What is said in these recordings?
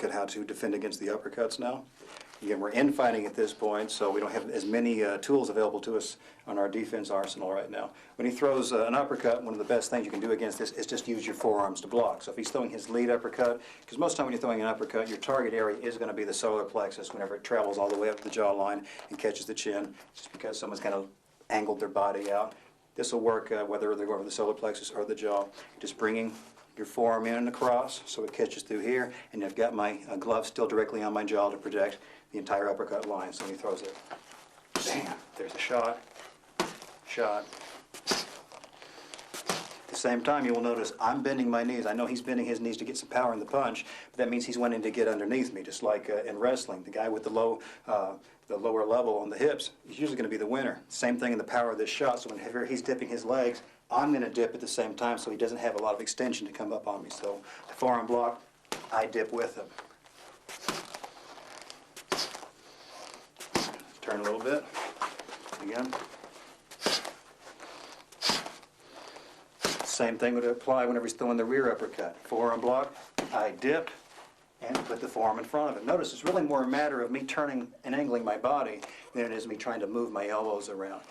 at how to defend against the uppercuts now. Again, we're infighting at this point, so we don't have as many tools available to us on our defense arsenal right now. When he throws an uppercut, one of the best things you can do against this is just use your forearms to block. So if he's throwing his lead uppercut, because most of the time when you're throwing an uppercut, your target area is going to be the solar plexus whenever it travels all the way up to the jawline and catches the chin, just because someone's kind of angled their body out. This will work whether they're going over the solar plexus or the jaw. Just bringing your forearm in and across so it catches through here, and I've got my glove still directly on my jaw to protect the entire uppercut line. So when he throws it, bam, there's a shot, shot. At the same time, you will notice I'm bending my knees. I know he's bending his knees to get some power in the punch, but that means he's wanting to get underneath me, just like in wrestling. The guy with the lower level on the hips is usually going to be the winner. Same thing in the power of this shot. So whenever he's dipping his legs, I'm going to dip at the same time so he doesn't have a lot of extension to come up on me. So the forearm block, I dip with him. Turn a little bit. Again. Same thing would apply whenever he's throwing the rear uppercut. Forearm block, I dip, and put the forearm in front of it. Notice it's really more a matter of me turning and angling my body than it is me trying to move my elbows around.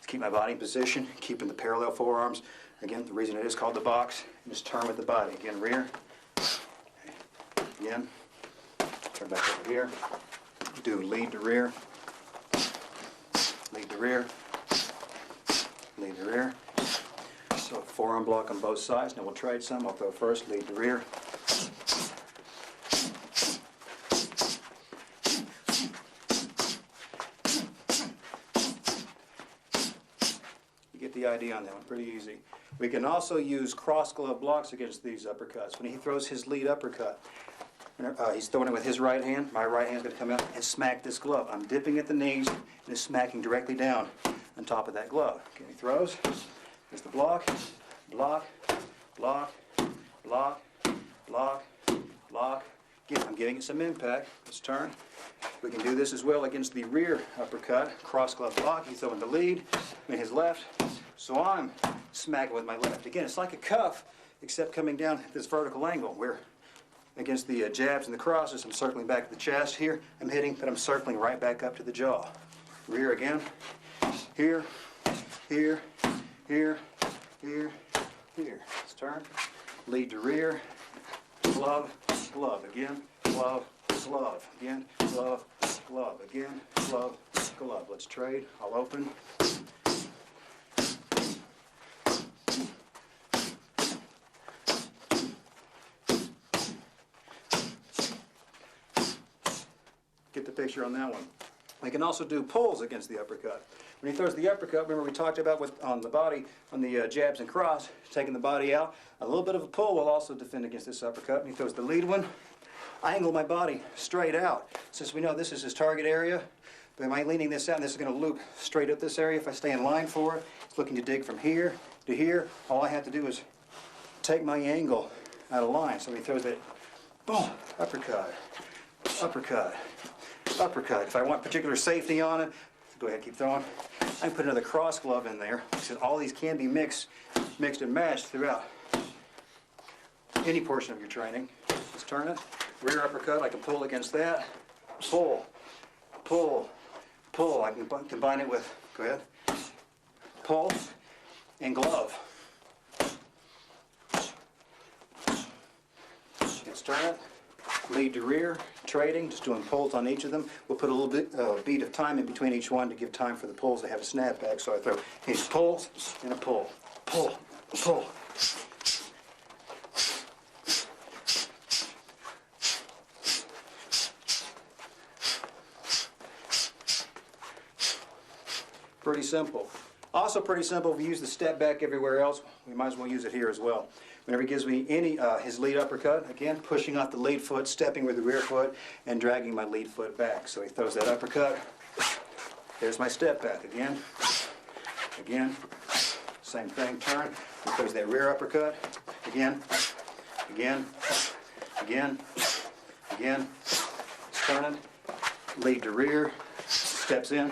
Keep my body in position, keeping the parallel forearms. Again, the reason it is called the box, just turn with the body. Again, rear. Again, turn back over here. Do lead to rear. Lead to rear. Lead to rear. So forearm block on both sides. Now we'll trade some. I'll throw first, lead to rear. The idea on that one, pretty easy. We can also use cross glove blocks against these uppercuts. When he throws his lead uppercut, he's throwing it with his right hand. My right hand's going to come out and smack this glove. I'm dipping at the knees and it's smacking directly down on top of that glove. Okay, he throws. There's the block, block, block, block, block, block. Again, I'm giving it some impact. Let's turn. We can do this as well against the rear uppercut. Cross glove block. He's throwing the lead in his left. So I'm smacking with my left. Again, it's like a cuff, except coming down at this vertical angle, where against the jabs and the crosses, I'm circling back to the chest. Here, I'm hitting, but I'm circling right back up to the jaw. Rear again. Here, here, here, here, here. Let's turn. Lead to rear. Glove, glove. Again, glove, glove. Again, glove, glove. Again, glove, glove. Let's trade. I'll open. Get the picture on that one. We can also do pulls against the uppercut. When he throws the uppercut, remember we talked about on the body, on the jabs and cross, taking the body out. A little bit of a pull will also defend against this uppercut. When he throws the lead one, I angle my body straight out. Since we know this is his target area, but am I leaning this out and this is going to loop straight up this area? If I stay in line for it, it's looking to dig from here to here. All I have to do is take my angle out of line. So when he throws that, boom, uppercut, uppercut, uppercut. If I want particular safety on it, go ahead, keep throwing. I can put another cross glove in there, because all these can be mixed and matched throughout any portion of your training. Let's turn it. Rear uppercut, I can pull against that. Pull, pull, pull. I can combine it with, go ahead, pull and glove. Let's turn it. Lead to rear, trading, just doing pulls on each of them. We'll put a little bit beat of time in between each one to give time for the pulls to have a snap back. So I throw these pulls and a pull, pull, pull. Pretty simple. Also pretty simple, if we use the step back everywhere else, we might as well use it here as well. Whenever he gives me his lead uppercut, again, pushing off the lead foot, stepping with the rear foot, and dragging my lead foot back. So he throws that uppercut. There's my step back again. Again. Same thing, turn. He throws that rear uppercut. Again. Again. Again. Again. Turning. Lead to rear. Steps in.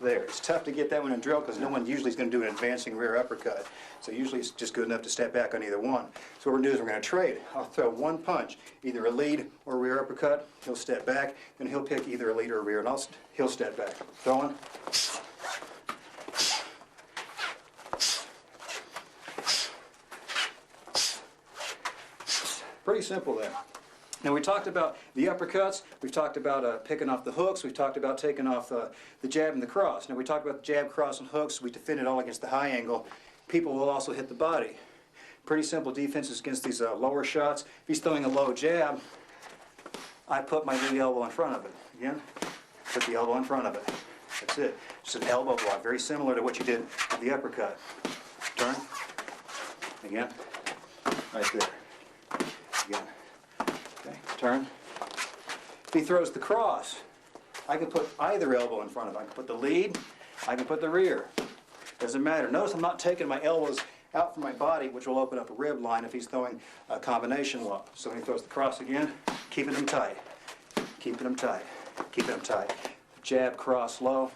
there. It's tough to get that one in drill because no one usually is going to do an advancing rear uppercut. So usually it's just good enough to step back on either one. So what we're going to do is we're going to trade. I'll throw one punch, either a lead or rear uppercut. He'll step back, and he'll pick either a lead or a rear, and he'll step back. Throwing. Pretty simple there. Now we talked about the uppercuts, we've talked about picking off the hooks, we've talked about taking off the jab and the cross. Now we talked about the jab, cross, and hooks, we defended all against the high angle. People will also hit the body. Pretty simple defenses against these lower shots. If he's throwing a low jab, I put my lead elbow in front of it. Again, put the elbow in front of it. That's it. Just an elbow block, very similar to what you did with the uppercut. Turn. Again. Right there. Again. Okay, turn. If he throws the cross, I can put either elbow in front of it. I can put the lead, I can put the rear. Doesn't matter. Notice I'm not taking my elbows out from my body, which will open up a rib line if he's throwing a combination low. So when he throws the cross again, keeping them tight. Keeping them tight. Keeping them tight. Jab, cross, low.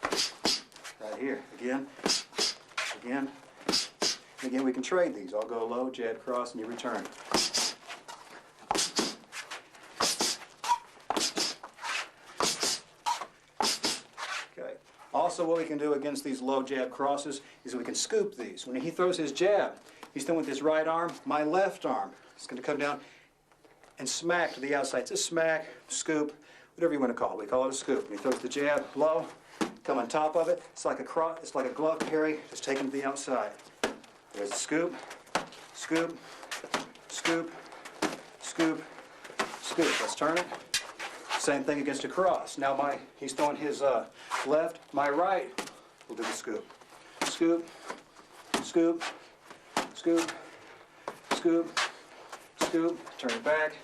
Right here. Again. Again. And again, we can trade these. I'll go low, jab, cross, and you return. Also, what we can do against these low jab crosses is we can scoop these. When he throws his jab, he's throwing with his right arm, my left arm. It's going to come down and smack to the outside. It's a smack, scoop, whatever you want to call it. We call it a scoop. When he throws the jab low, come on top of it. It's like a glove parry, just taken to the outside. There's a scoop, scoop, scoop, scoop, scoop. Let's turn it. Same thing against a cross. Now he's throwing his left, my right. We'll do the scoop. Scoop, scoop, scoop, scoop, scoop. Turn it back.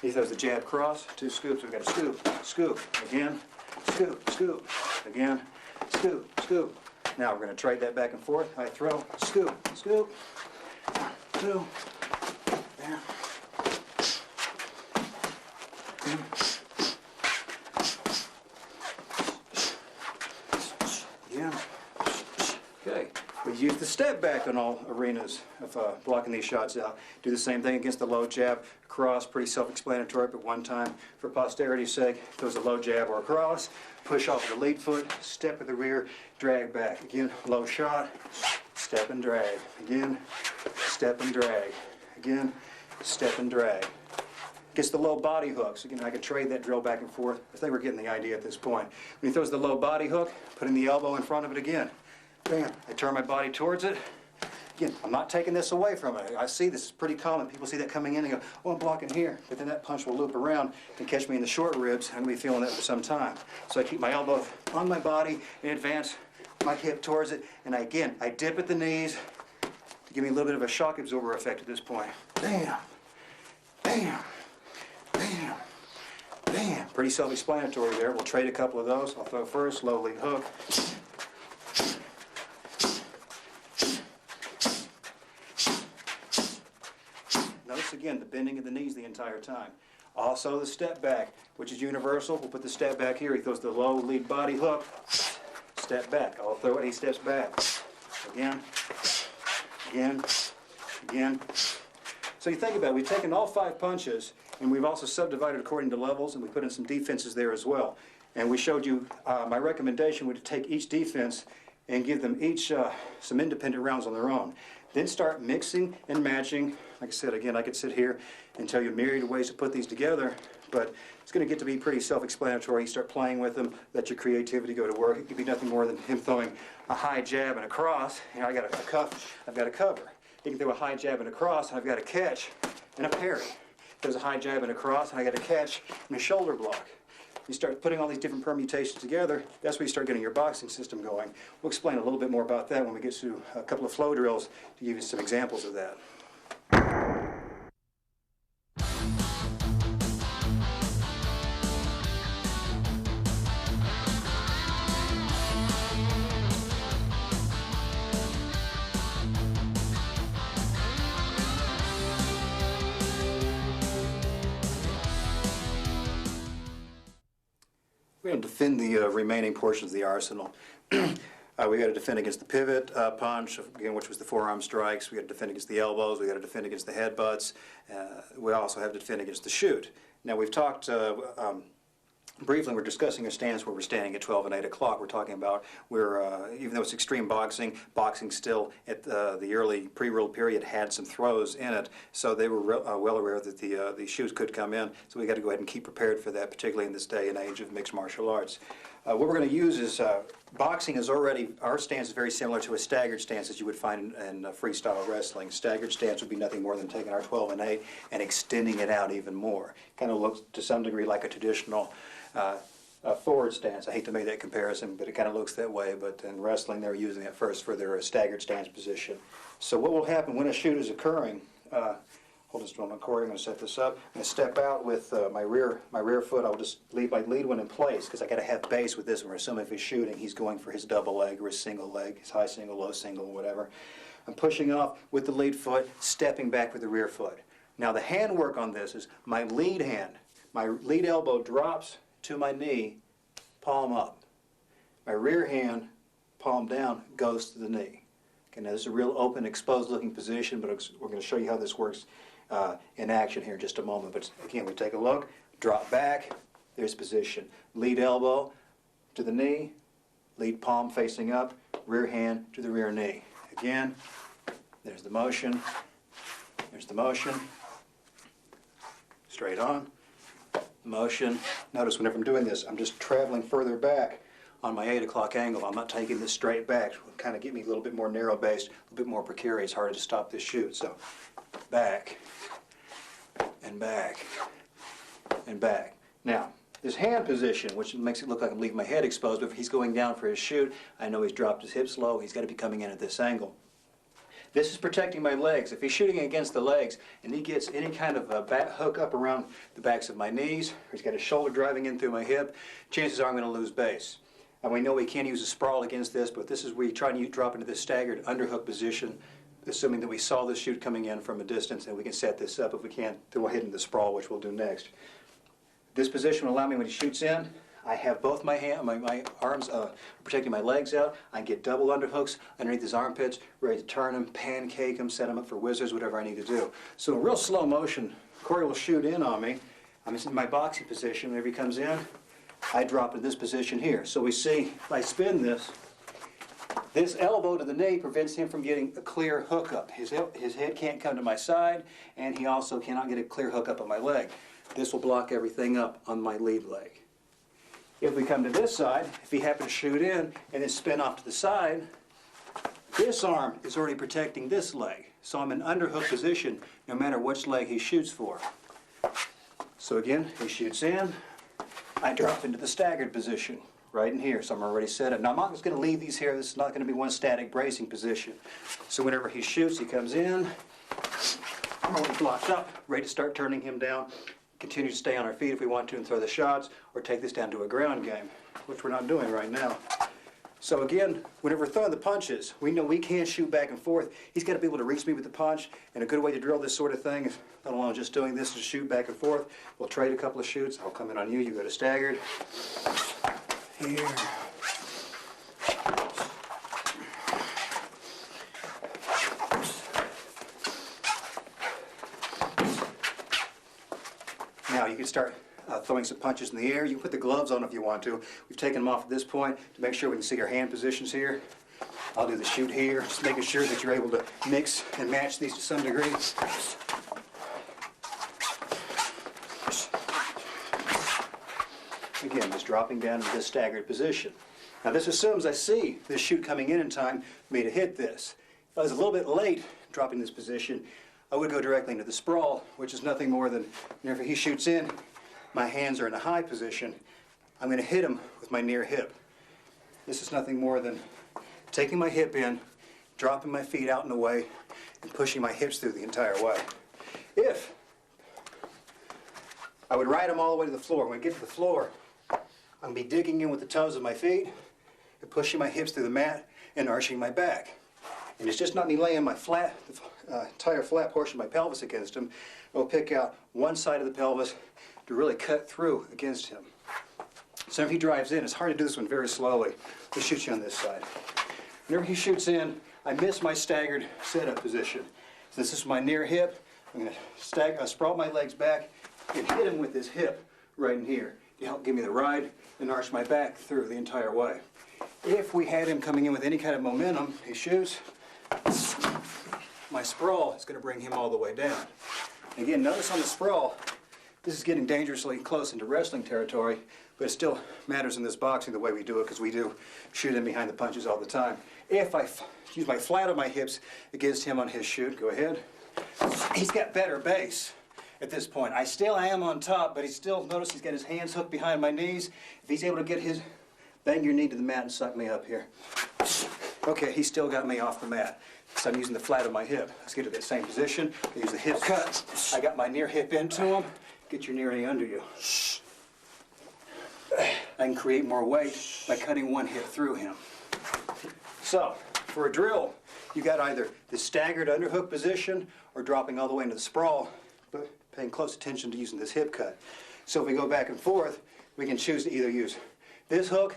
He throws the jab cross, two scoops. We've got a scoop, scoop, again, scoop, scoop, again, scoop, scoop. Now we're going to trade that back and forth. I throw, scoop, scoop, two, there. Okay, we use the step back in all arenas of blocking these shots out. Do the same thing against the low jab, cross, pretty self-explanatory, but one time, for posterity's sake, if there's a low jab or a cross, push off the lead foot, step with the rear, drag back. Again, low shot, step and drag. Again, step and drag. Again, step and drag. Gets the low body hooks. Again, I could trade that drill back and forth. I think we're getting the idea at this point. When he throws the low body hook, putting the elbow in front of it again. Bam, I turn my body towards it. Again, I'm not taking this away from it. I see this is pretty common. People see that coming in and go, oh, I'm blocking here. But then that punch will loop around and catch me in the short ribs. I'm going to be feeling that for some time. So I keep my elbow on my body and advance my hip towards it. And I dip at the knees to give me a little bit of a shock absorber effect at this point. Bam, bam, bam, bam. Pretty self-explanatory there. We'll trade a couple of those. I'll throw first, low lead hook. Notice again the bending of the knees the entire time. Also the step back, which is universal. We'll put the step back here. He throws the low lead body hook. Step back. I'll throw it. He steps back. Again, again, again. So you think about it. We've taken all 5 punches, and we've also subdivided according to levels, and we put in some defenses there as well. And we showed you my recommendation would take each defense and give them each some independent rounds on their own. Then start mixing and matching. Like I said, again, I could sit here and tell you a myriad of ways to put these together, but it's going to get to be pretty self-explanatory. You start playing with them, let your creativity go to work. It could be nothing more than him throwing a high jab and a cross. You know, I got a cuff, I've got a cover. He can throw a high jab and a cross, and I've got a catch and a parry. There's a high jab and a cross, and I got a catch and a shoulder block. You start putting all these different permutations together, that's where you start getting your boxing system going. We'll explain a little bit more about that when we get to a couple of flow drills to give you some examples of that. We We're going to defend the remaining portions of the arsenal. We got to defend against the pivot punch, again, which was the forearm strikes. We got to defend against the elbows. We got to defend against the headbutts. We also have to defend against the shoot. Now we've talked briefly. We're discussing a stance where we're standing at 12 and 8 o'clock. We're talking about even though it's extreme boxing, boxing still at the early pre-rule period had some throws in it, so they were well aware that the shoots could come in. So we got to go ahead and keep prepared for that, particularly in this day and age of mixed martial arts. What we're going to use is boxing is already, our stance is very similar to a staggered stance as you would find in freestyle wrestling. Staggered stance would be nothing more than taking our 12 and 8 and extending it out even more. Kind of looks to some degree like a traditional forward stance. I hate to make that comparison, but it kind of looks that way. But in wrestling, they're using it first for their staggered stance position. So what will happen when a shoot is occurring? Hold this one, Corey. I'm going to set this up. I'm going to step out with my rear foot. I'll just leave my lead one in place because I got to have base with this one. We're assuming if he's shooting, he's going for his double leg or his single leg, his high single, low single, whatever. I'm pushing off with the lead foot, stepping back with the rear foot. Now the handwork on this is my lead hand, my lead elbow drops to my knee, palm up. My rear hand, palm down, goes to the knee. Okay, now this is a real open, exposed looking position, but we're going to show you how this works in action here in just a moment. But again, we take a look, drop back, there's position. Lead elbow to the knee, lead palm facing up, rear hand to the rear knee. Again, there's the motion, straight on, motion. Notice whenever I'm doing this, I'm just traveling further back on my 8 o'clock angle. I'm not taking this straight back. It will kind of get me a little bit more narrow-based, a little bit more precarious, harder to stop this shoot. So back, and back, and back. Now, this hand position, which makes it look like I'm leaving my head exposed, but if he's going down for his shoot, I know he's dropped his hips low, he's got to be coming in at this angle. This is protecting my legs. If he's shooting against the legs and he gets any kind of a back hook up around the backs of my knees, or he's got his shoulder driving in through my hip, chances are I'm going to lose base. And we know we can't use a sprawl against this, but this is where you try to drop into this staggered underhook position, assuming that we saw the shoot coming in from a distance, and we can set this up. If we can't, then we'll hit into the sprawl, which we'll do next. This position will allow me, when he shoots in, I have both my arms protecting my legs out. I can get double underhooks underneath his armpits, ready to turn him, pancake him, set him up for whizzers, whatever I need to do. So in real slow motion, Corey will shoot in on me. I'm in my boxing position. Whenever he comes in, I drop in this position here. So we see, if I spin this elbow to the knee prevents him from getting a clear hookup. His head can't come to my side, and he also cannot get a clear hookup on my leg. This will block everything up on my lead leg. If we come to this side, if he happens to shoot in and then spin off to the side, this arm is already protecting this leg. So I'm in underhook position no matter which leg he shoots for. So again, he shoots in, I drop into the staggered position right in here. So I'm already set up. Now I'm not just going to leave these here. This is not going to be one static bracing position. So whenever he shoots, he comes in, I'm already blocked up, ready to start turning him down. Continue to stay on our feet if we want to and throw the shots, or take this down to a ground game, which we're not doing right now. So again, whenever we're throwing the punches, we know we can't shoot back and forth. He's got to be able to reach me with the punch, and a good way to drill this sort of thing is not alone just doing this to shoot back and forth. We'll trade a couple of shoots. I'll come in on you, you go to staggered. Here. Now you can start throwing some punches in the air. You can put the gloves on if you want to. We've taken them off at this point to make sure we can see our hand positions here. I'll do the shoot here, just making sure that you're able to mix and match these to some degree. Again, just dropping down into this staggered position. Now this assumes I see this shoot coming in time for me to hit this. If I was a little bit late dropping this position, I would go directly into the sprawl, which is nothing more than whenever he shoots in, my hands are in a high position. I'm going to hit him with my near hip. This is nothing more than taking my hip in, dropping my feet out and away, and pushing my hips through the entire way. If I would ride him all the way to the floor, when I get to the floor, I'm going to be digging in with the toes of my feet and pushing my hips through the mat and arching my back. And it's just not me laying my entire flat portion of my pelvis against him. I'll pick out one side of the pelvis to really cut through against him. So if he drives in, it's hard to do this one very slowly. He'll shoot you on this side. Whenever he shoots in, I miss my staggered setup position. Since this is my near hip, I'm going to sprawl my legs back and hit him with this hip right in here to help give me the ride and arch my back through the entire way. If we had him coming in with any kind of momentum, he shoots, my sprawl is going to bring him all the way down. Again, notice on the sprawl, this is getting dangerously close into wrestling territory, but it still matters in this boxing the way we do it, because we do shoot in behind the punches all the time. If I use my flat of my hips against him on his shoot, go ahead. He's got better base at this point. I still am on top, but notice he's got his hands hooked behind my knees. If he's able to get his, bang your knee to the mat and suck me up here. Okay, he's still got me off the mat. So I'm using the flat of my hip. Let's get to that same position. I use the hip cut. I got my near hip into him. Get your near knee under you. I can create more weight by cutting one hip through him. So, for a drill, you got either the staggered underhook position or dropping all the way into the sprawl, but paying close attention to using this hip cut. So if we go back and forth, we can choose to either use this hook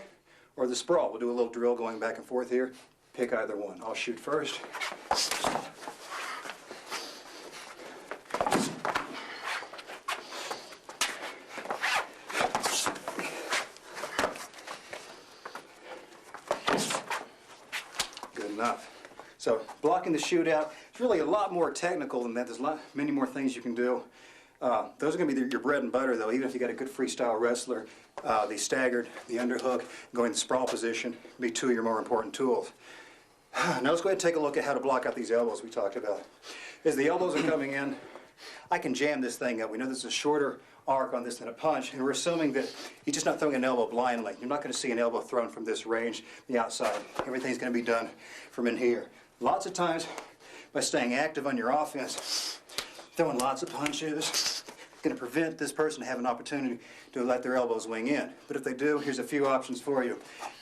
or the sprawl. We'll do a little drill going back and forth here. Pick either one. I'll shoot first. Good enough. So blocking the shootout is really a lot more technical than that. There's many more things you can do. Those are going to be your bread and butter, though. Even if you got a good freestyle wrestler, the staggered, the underhook, going to the sprawl position be two of your more important tools. Now let's go ahead and take a look at how to block out these elbows we talked about. As the elbows are coming in, I can jam this thing up. We know there's a shorter arc on this than a punch, and we're assuming that he's just not throwing an elbow blindly. You're not going to see an elbow thrown from this range, the outside. Everything's going to be done from in here. Lots of times, by staying active on your offense, throwing lots of punches, going to prevent this person to have an opportunity to let their elbows wing in. But if they do, here's a few options for you.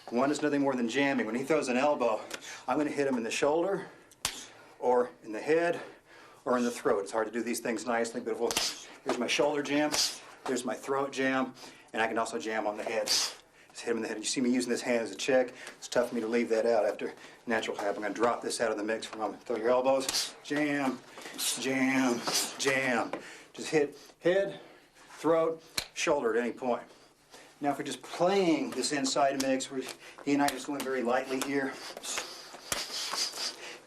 One is nothing more than jamming. When he throws an elbow, I'm going to hit him in the shoulder, or in the head, or in the throat. It's hard to do these things nicely, but here's my shoulder jam, there's my throat jam, and I can also jam on the head. Just hit him in the head. You see me using this hand as a check. It's tough for me to leave that out after natural hap. I'm going to drop this out of the mix for a moment. Throw your elbows, jam, jam, jam. Just hit head, throat, shoulder at any point. Now if we're just playing this inside mix, he and I are just going very lightly here.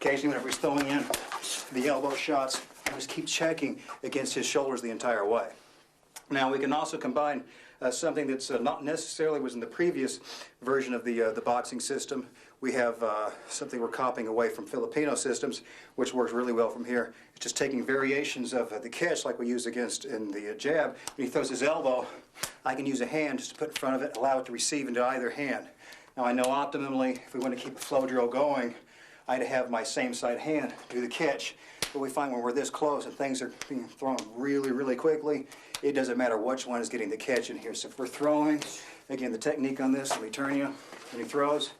Occasionally whenever he's throwing in the elbow shots, I just keep checking against his shoulders the entire way. Now we can also combine something that's not necessarily was in the previous version of the boxing system. We have something we're copying away from Filipino systems, which works really well from here. It's just taking variations of the catch like we use against in the jab. When he throws his elbow, I can use a hand just to put in front of it, allow it to receive into either hand. Now I know optimally, if we want to keep a flow drill going, I'd have my same side hand do the catch. But we find when we're this close and things are being thrown really, really quickly, it doesn't matter which one is getting the catch in here. So if we're throwing, again, the technique on this, let me turn you, when he throws,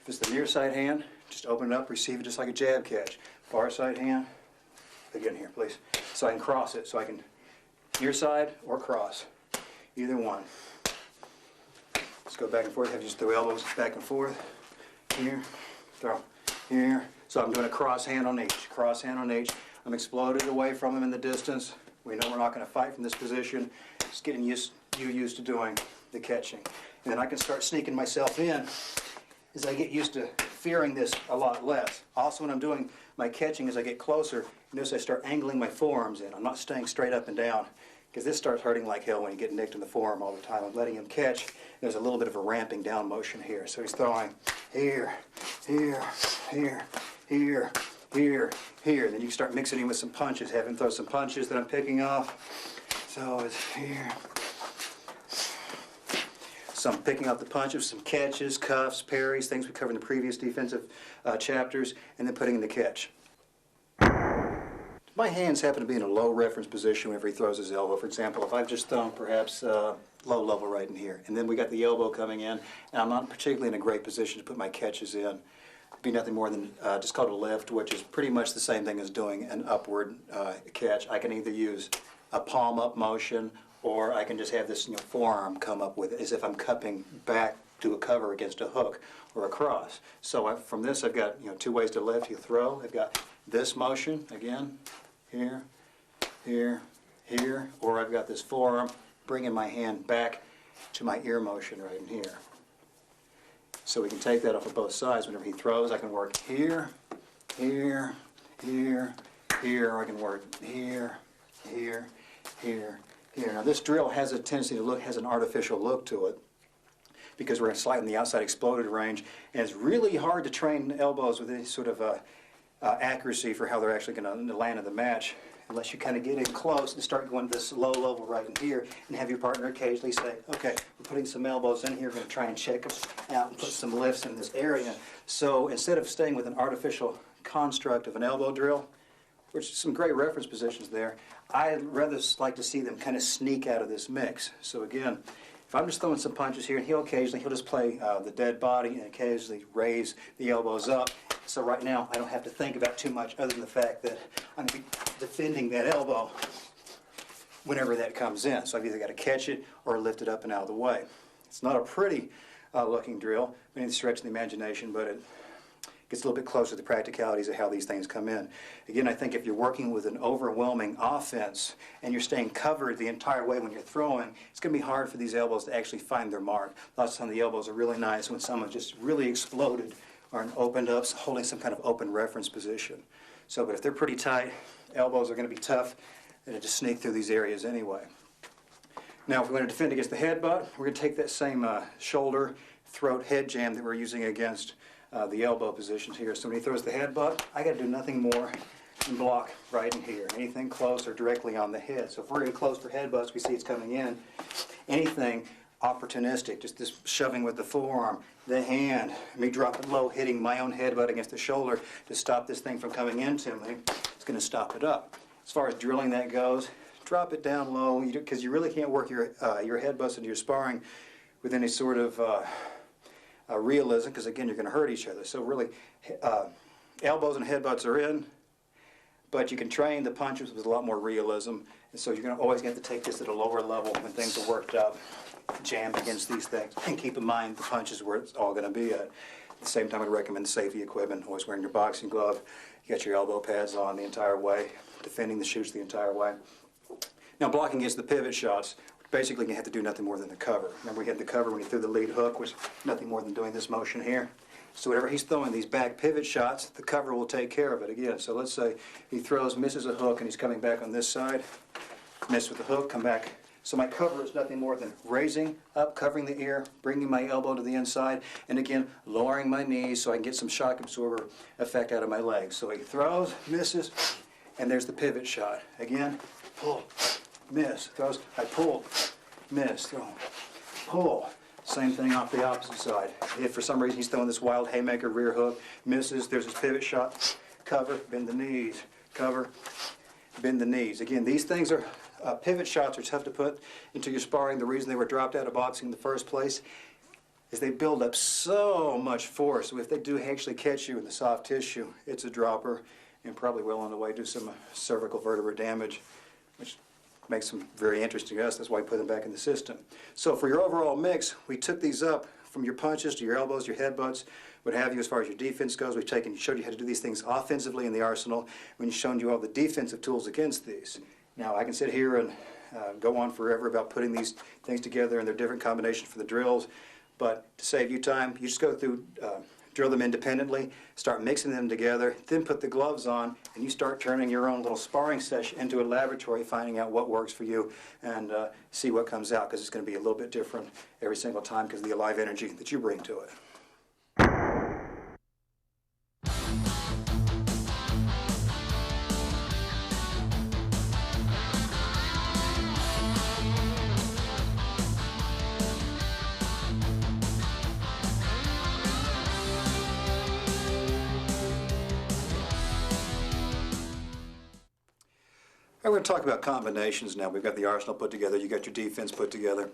if it's the near side hand, just open it up, receive it just like a jab catch. Far side hand, again here, please. So I can cross it, so I can near side or cross, either one. Let's go back and forth, have just throw elbows back and forth, here, throw, here. So I'm doing a cross hand on each, cross hand on each. I'm exploded away from him in the distance. We know we're not going to fight from this position. Just getting used to doing the catching. And then I can start sneaking myself in as I get used to fearing this a lot less. Also when I'm doing my catching, as I get closer, notice I start angling my forearms in. I'm not staying straight up and down, because this starts hurting like hell when you get nicked in the forearm all the time. I'm letting him catch. There's a little bit of a ramping down motion here. So he's throwing here, here, here, here, here, here. Then you start mixing him with some punches, have him throw some punches that I'm picking off. So it's here. So I'm picking up the punches, some catches, cuffs, parries, things we covered in the previous defensive chapters, and then putting in the catch. My hands happen to be in a low reference position whenever he throws his elbow. For example, if I've just thrown perhaps low level right in here, and then we got the elbow coming in, and I'm not particularly in a great position to put my catches in. It'd be nothing more than just called a lift, which is pretty much the same thing as doing an upward catch. I can either use a palm up motion or I can just have this forearm come up with it as if I'm cupping back to a cover against a hook or a cross. So from this I've got two ways to left you throw. I've got this motion again, here, here, here, or I've got this forearm bringing my hand back to my ear motion right in here. So we can take that off of both sides. Whenever he throws, I can work here, here, here, here, or I can work here, here, here, here. Now this drill has a tendency to has an artificial look to it because we're slightly in the outside exploded range, and it's really hard to train elbows with any sort of accuracy for how they're actually going to land in the match, unless you kind of get in close and start going to this low level right in here and have your partner occasionally say, okay, we're putting some elbows in here, we're going to try and check them out and put some lifts in this area. So instead of staying with an artificial construct of an elbow drill, which is some great reference positions there, I'd rather like to see them kind of sneak out of this mix. So again, if I'm just throwing some punches here, and he'll just play the dead body and occasionally raise the elbows up. So right now, I don't have to think about too much other than the fact that I'm going to be defending that elbow whenever that comes in. So I've either got to catch it or lift it up and out of the way. It's not a pretty looking drill, by any stretch of the imagination, but it gets a little bit closer to the practicalities of how these things come in. Again, I think if you're working with an overwhelming offense and you're staying covered the entire way when you're throwing, it's going to be hard for these elbows to actually find their mark. Lots of times the elbows are really nice when someone just really exploded or opened up, holding some kind of open reference position. So, but if they're pretty tight, elbows are going to be tough and just sneak through these areas anyway. Now, if we're going to defend against the headbutt, we're going to take that same shoulder, throat, head jam that we're using against the elbow positions here. So when he throws the headbutt, I got to do nothing more than block right in here. Anything close or directly on the head. So if we're in close for headbutts, we see it's coming in. Anything opportunistic, just this shoving with the forearm, the hand, me dropping low, hitting my own headbutt against the shoulder to stop this thing from coming into me, it's going to stop it up. As far as drilling that goes, drop it down low, because you really can't work your headbutts into your sparring with any sort of realism, because again, you're going to hurt each other. So really, elbows and headbutts are in, but you can train the punches with a lot more realism, and so you're going to always have to take this at a lower level when things are worked up, jam against these things, and keep in mind the punches where it's all going to be at. At the same time, I'd recommend safety equipment, always wearing your boxing glove, you got your elbow pads on the entire way, defending the shoots the entire way. Now, blocking against the pivot shots, basically you have to do nothing more than the cover. Remember, we had the cover when he threw the lead hook, was nothing more than doing this motion here. So whenever he's throwing these back pivot shots, the cover will take care of it again. So let's say he throws, misses a hook, and he's coming back on this side, miss with the hook, come back. So my cover is nothing more than raising up, covering the ear, bringing my elbow to the inside, and again, lowering my knees so I can get some shock absorber effect out of my legs. So he throws, misses, and there's the pivot shot. Again, pull, miss, throws, I pull, miss, throw, pull. Same thing off the opposite side. If for some reason he's throwing this wild haymaker rear hook, misses, there's his pivot shot, cover, bend the knees, cover, bend the knees. Again, these things are, pivot shots are tough to put into your sparring. The reason they were dropped out of boxing in the first place is they build up so much force. So if they do actually catch you in the soft tissue, it's a dropper and probably well on the way to some cervical vertebra damage, which makes them very interesting to us. That's why we put them back in the system. So for your overall mix, we took these up from your punches to your elbows, your headbutts, what have you, as far as your defense goes. We've showed you how to do these things offensively in the arsenal. We've shown you all the defensive tools against these. Now, I can sit here and go on forever about putting these things together and their different combinations for the drills, but to save you time, you just go through, drill them independently, start mixing them together, then put the gloves on, and you start turning your own little sparring session into a laboratory, finding out what works for you, and see what comes out, because it's going to be a little bit different every single time because of the alive energy that you bring to it. We're going to talk about combinations now. We've got the arsenal put together, you got your defense put together.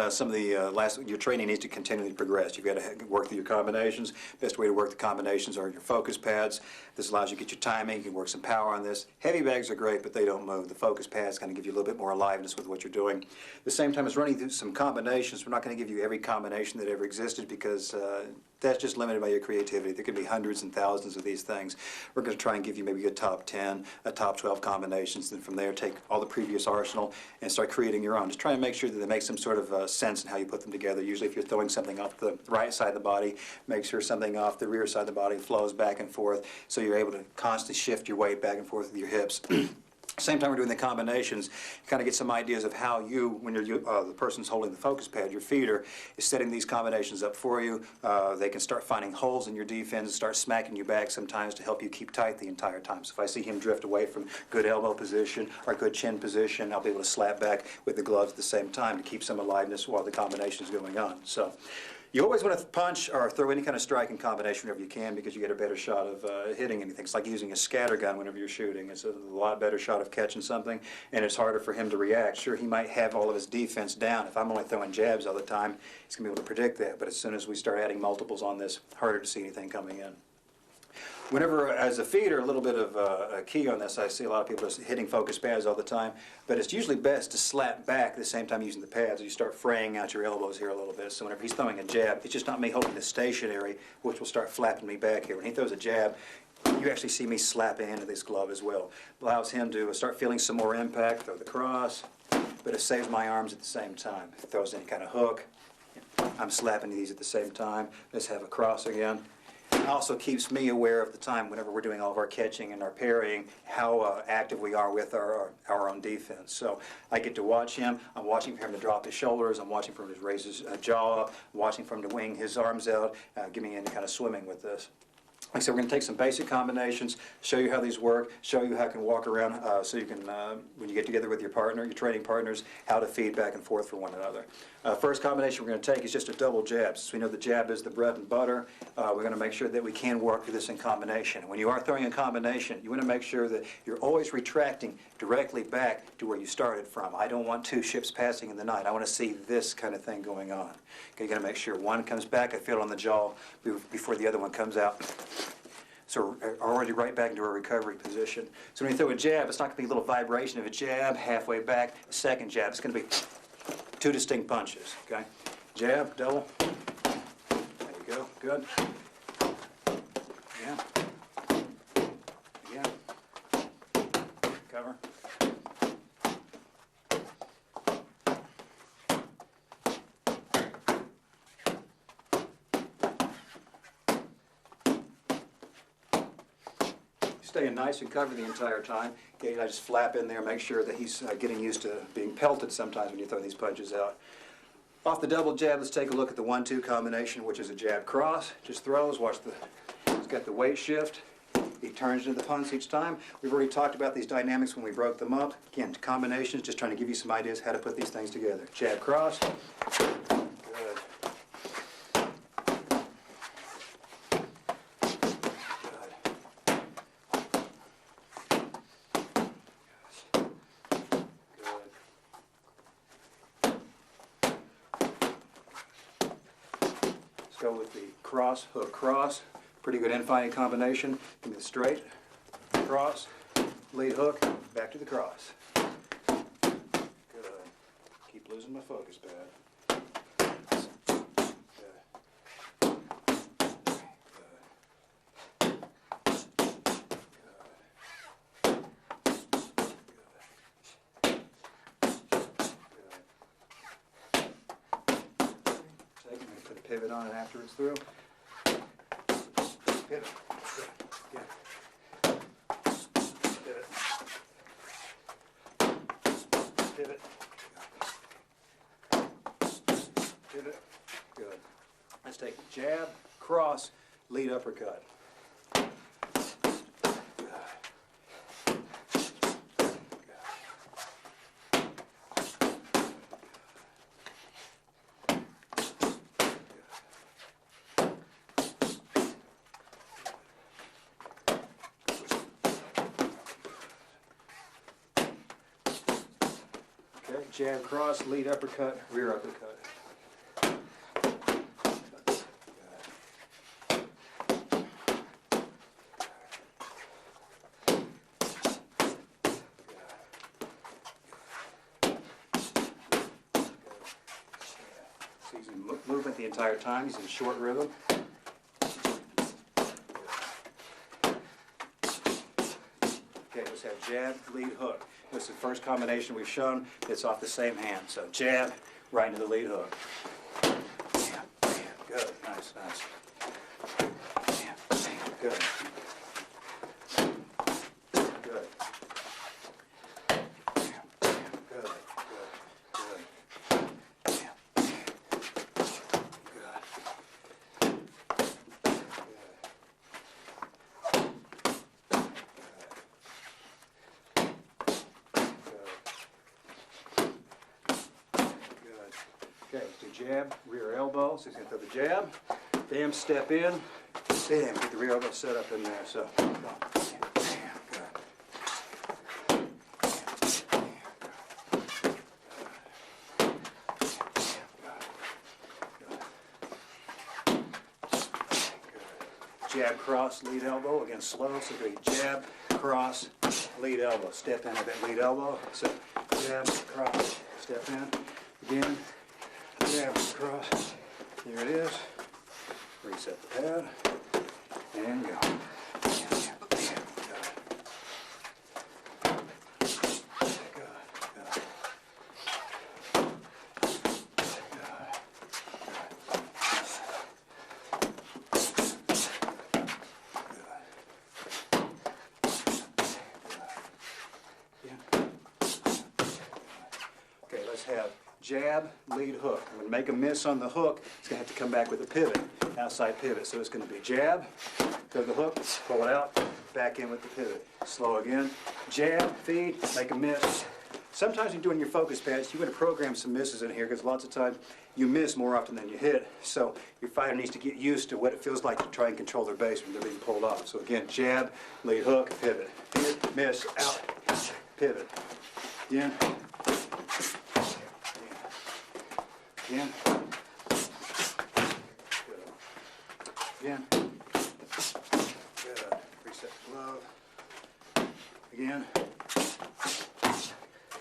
Some of the your training needs to continually progress. You've got to work through your combinations. Best way to work the combinations are your focus pads. This allows you to get your timing. You can work some power on this. Heavy bags are great, but they don't move. The focus pads kind of give you a little bit more aliveness with what you're doing. At the same time as running through some combinations, we're not going to give you every combination that ever existed because that's just limited by your creativity. There could be hundreds and thousands of these things. We're going to try and give you maybe a top 10, a top 12 combinations, and from there take all the previous arsenal and start creating your own. Just try and make sure that they make some sort of sense in how you put them together. Usually if you're throwing something off the right side of the body, make sure something off the rear side of the body flows back and forth so you're able to constantly shift your weight back and forth with your hips. Same time we're doing the combinations, you kind of get some ideas of how you, when you're the person's holding the focus pad, your feeder, is setting these combinations up for you. They can start finding holes in your defense and start smacking you back sometimes to help you keep tight the entire time. So if I see him drift away from good elbow position or good chin position, I'll be able to slap back with the gloves at the same time to keep some aliveness while the combination is going on. So you always want to punch or throw any kind of striking combination whenever you can because you get a better shot of hitting anything. It's like using a scatter gun whenever you're shooting. It's a lot better shot of catching something, and it's harder for him to react. Sure, he might have all of his defense down. If I'm only throwing jabs all the time, he's going to be able to predict that. But as soon as we start adding multiples on this, harder to see anything coming in. Whenever, as a feeder, a little bit of a key on this, I see a lot of people just hitting focus pads all the time, but it's usually best to slap back at the same time using the pads. You start fraying out your elbows here a little bit, so whenever he's throwing a jab, it's just not me holding it stationary, which will start flapping me back here. When he throws a jab, you actually see me slapping into this glove as well. Allows him to start feeling some more impact, throw the cross, but it saves my arms at the same time. If he throws any kind of hook, I'm slapping these at the same time. Let's have a cross again. It also keeps me aware of the time whenever we're doing all of our catching and our parrying, how active we are with our own defense. So I get to watch him. I'm watching for him to drop his shoulders. I'm watching for him to raise his jaw up. I'm watching for him to wing his arms out, giving any kind of swimming with this. Like I said, we're going to take some basic combinations, show you how these work, show you how you can walk around so you can, when you get together with your partner, your training partners, how to feed back and forth for one another. First combination we're going to take is just a double jab. Since we know the jab is the bread and butter, we're going to make sure that we can work through this in combination. When you are throwing a combination, you want to make sure that you're always retracting directly back to where you started from. I don't want two ships passing in the night. I want to see this kind of thing going on. Okay, you got to make sure one comes back, I feel it on the jaw before the other one comes out. So we're already right back into our recovery position. So when you throw a jab, it's not going to be a little vibration of a jab, halfway back, second jab. It's going to be two distinct punches, okay? Jab, double. There you go, good. Yeah. Yeah. Cover. Staying nice and covered the entire time. Okay, I just flap in there, make sure that he's getting used to being pelted sometimes when you throw these punches out. Off the double jab, let's take a look at the 1-2 combination, which is a jab cross. Just throws, watch he's got the weight shift. He turns into the punch each time. We've already talked about these dynamics when we broke them up. Again, combinations, just trying to give you some ideas how to put these things together. Jab cross. Go with the cross, hook, cross. Pretty good infighting combination. Give me the straight, cross, lead hook, back to the cross. Good. Keep losing my focus pad. Good. Good. Put a pivot on it after it's through. Pivot. Yeah. Pivot. Pivot. Pivot. Good. Let's take jab, cross, lead uppercut. Jab, cross, lead uppercut, rear uppercut. the entire time. He's in short rhythm. Okay, let's have jab, lead, hook. This is the first combination we've shown that's off the same hand. So jab, right into the lead hook. Bam, bam, good, nice, nice. Bam, bam, good. Good. Bam, bam, good, good, good. Bam, bam, good. Okay, let's do jab, rear elbow. So he's going to throw the jab, bam, step in, bam, get the rear elbow set up in there. So, bam, bam, good. Jab, cross, lead elbow. Again, slow. So do jab, cross, lead elbow. Step in a bit, lead elbow. So jab, cross, step in. Again, jab, cross. There it is. Reset the pad. And go. Bam, bam, bam. Good. Good. Okay, let's have jab, lead, hook. I'm going to make a miss on the hook. It's going to have to come back with a pivot, outside pivot. So it's going to be jab, go to the hook, pull it out, back in with the pivot. Slow again. Jab, feed, make a miss. Sometimes when you're doing your focus pads, you're going to program some misses in here because lots of times you miss more often than you hit. So your fighter needs to get used to what it feels like to try and control their base when they're being pulled off. So again, jab, lead, hook, pivot. Hit, miss, out, pivot. Again. Again. Good. Again. Good. Reset the glove. Again.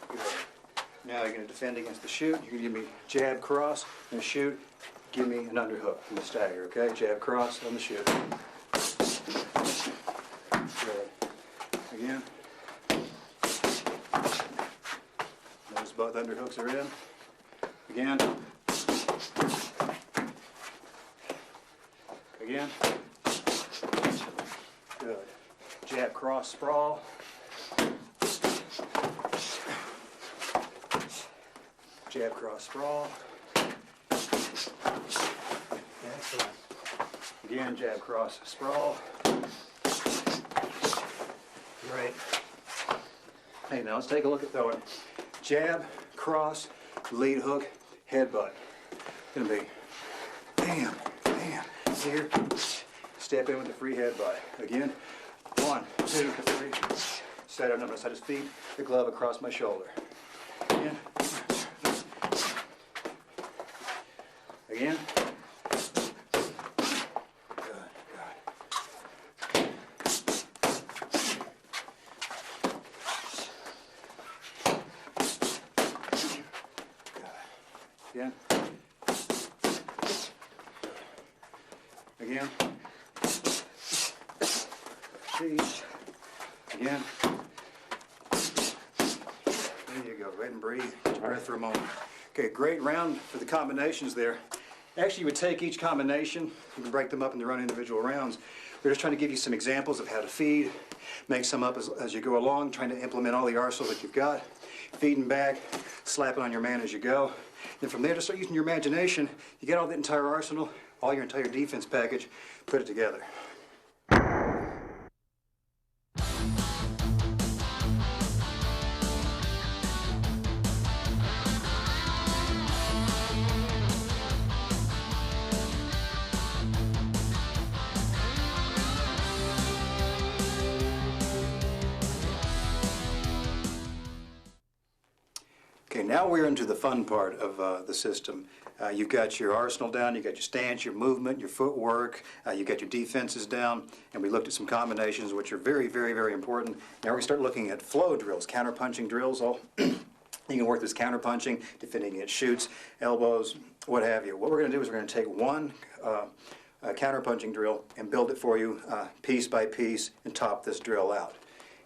Good. Now you're going to defend against the shoot. You're going to give me jab, cross, and shoot. Give me an underhook from the stagger, okay? Jab, cross, on the shoot. Good. Again. Notice both underhooks are in. Again. Again. Good. Jab, cross, sprawl. Jab, cross, sprawl. Excellent. Again, jab, cross, sprawl. Great. Hey, now let's take a look at throwing. Jab, cross, lead hook, headbutt. Gonna be bam, bam, here. Step in with the free headbutt. Again, 1, 2, 3. Set up, notice I just feed the glove across my shoulder. Again. Again. Good, good. Again. Again. Feet. Again. There you go. Go ahead and breathe. Get your breath for a moment. Okay, great round for the combinations there. Actually, you would take each combination, you can break them up into run individual rounds. We're just trying to give you some examples of how to feed, make some up as you go along, trying to implement all the arsenal that you've got. Feeding back, slapping on your man as you go. Then from there, just start using your imagination. You get all the entire arsenal, all your entire defense package, put it together. Okay, now we're into the fun part of the system. You've got your arsenal down, you've got your stance, your movement, your footwork, you've got your defenses down, and we looked at some combinations which are very, very, very important. Now we're going to start looking at flow drills, counter-punching drills, all You can work this counter-punching, defending against shoots, elbows, what have you. What we're going to do is we're going to take one counter-punching drill and build it for you piece by piece and top this drill out.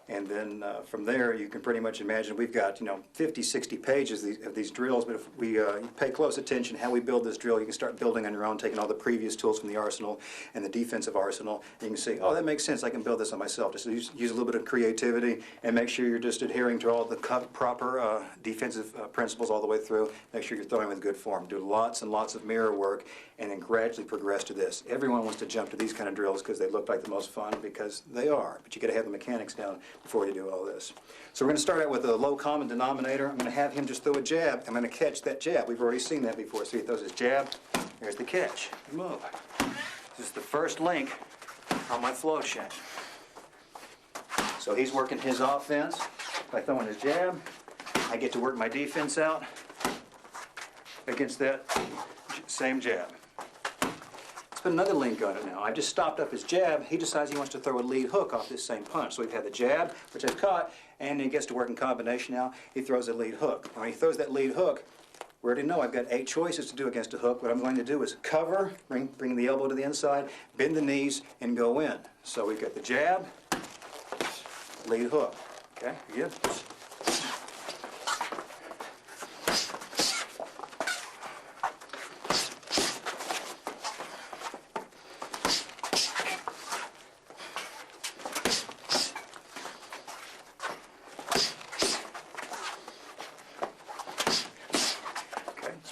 And then from there, you can pretty much imagine we've got, 50, 60 pages of these drills, but if we pay close attention how we build this drill, you can start building on your own, taking all the previous tools from the arsenal and the defensive arsenal, and you can see, oh, that makes sense, I can build this on myself. Just use a little bit of creativity and make sure you're just adhering to all the proper defensive principles all the way through. Make sure you're throwing with good form. Do lots and lots of mirror work, and then gradually progress to this. Everyone wants to jump to these kind of drills because they look like the most fun, because they are, but you got to have the mechanics down before you do all this. So we're going to start out with a low common denominator. I'm going to have him just throw a jab. I'm going to catch that jab. We've already seen that before. So he throws his jab. There's the catch. Move. This is the first link on my flow chain. So he's working his offense by throwing his jab. I get to work my defense out against that same jab. Put another link on it now. I've just stopped up his jab. He decides he wants to throw a lead hook off this same punch. So we've had the jab, which I've caught, and he gets to work in combination now. He throws a lead hook. When he throws that lead hook, we already know I've got 8 choices to do against a hook. What I'm going to do is cover, bring the elbow to the inside, bend the knees, and go in. So we've got the jab, lead hook. Okay, good.